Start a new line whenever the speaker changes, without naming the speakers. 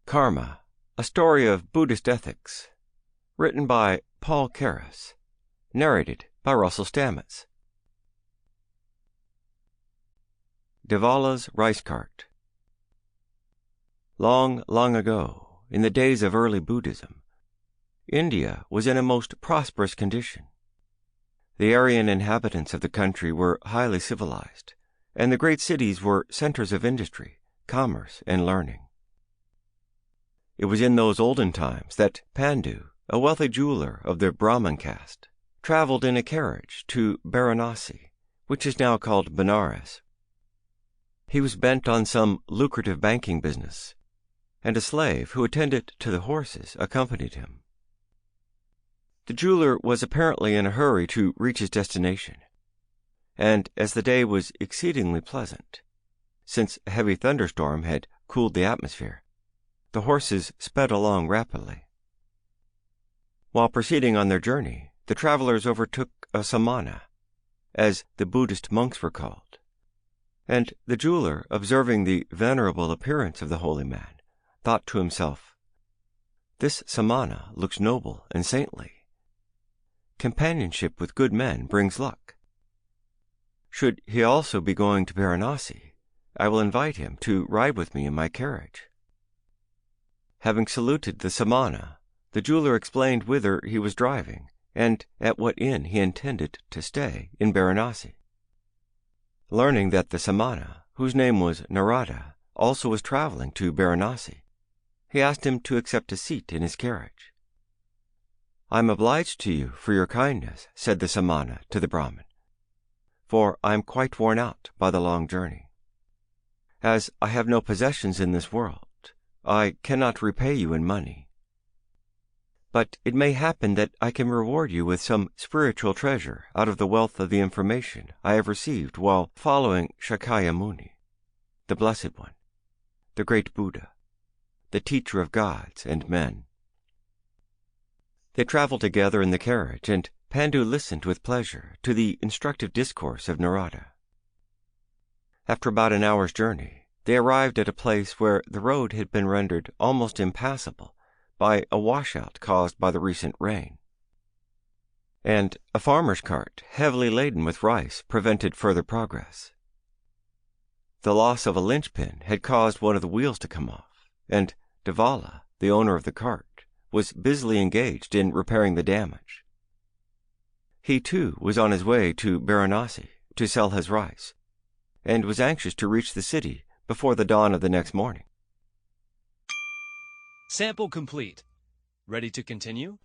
Karma, a story of Buddhist ethics, written by Paul Carus, narrated by Russell Stamets. Devala's Rice Cart. Long, long ago, in the days of early Buddhism, India was in a most prosperous condition. The Aryan inhabitants of the country were highly civilized, and the great cities were centers of industry, commerce, and learning. It was in those olden times that Pandu, a wealthy jeweler of the Brahmin caste, traveled in a carriage to Varanasi, which is now called Benares. He was bent on some lucrative banking business, and a slave who attended to the horses accompanied him. The jeweler was apparently in a hurry to reach his destination, and as the day was exceedingly pleasant, since a heavy thunderstorm had cooled the atmosphere, the horses sped along rapidly. While proceeding on their journey, the travelers overtook a samana, as the Buddhist monks were called, and the jeweler, observing the venerable appearance of the holy man, thought to himself, "This samana looks noble and saintly. Companionship with good men brings luck. Should he also be going to Varanasi, I will invite him to ride with me in my carriage." Having saluted the samana, the jeweler explained whither he was driving, and at what inn he intended to stay in Varanasi. Learning that the samana, whose name was Narrator, also was traveling to Varanasi, he asked him to accept a seat in his carriage. "I am obliged to you for your kindness," said the samana to the Brahmin, "for I am quite worn out by the long journey. As I have no possessions in this world, I cannot repay you in money. But it may happen that I can reward you with some spiritual treasure out of the wealth of the information I have received while following Shakyamuni, the Blessed One, the great Buddha, the teacher of gods and men." They traveled together in the carriage, and Pandu listened with pleasure to the instructive discourse of Narada. After about an hour's journey, they arrived at a place where the road had been rendered almost impassable by a washout caused by the recent rain, and a farmer's cart heavily laden with rice prevented further progress. The loss of a linchpin had caused one of the wheels to come off, and Devala, the owner of the cart, was busily engaged in repairing the damage. He, too, was on his way to Varanasi to sell his rice, and was anxious to reach the city before the dawn of the next morning.
Sample complete. Ready to continue?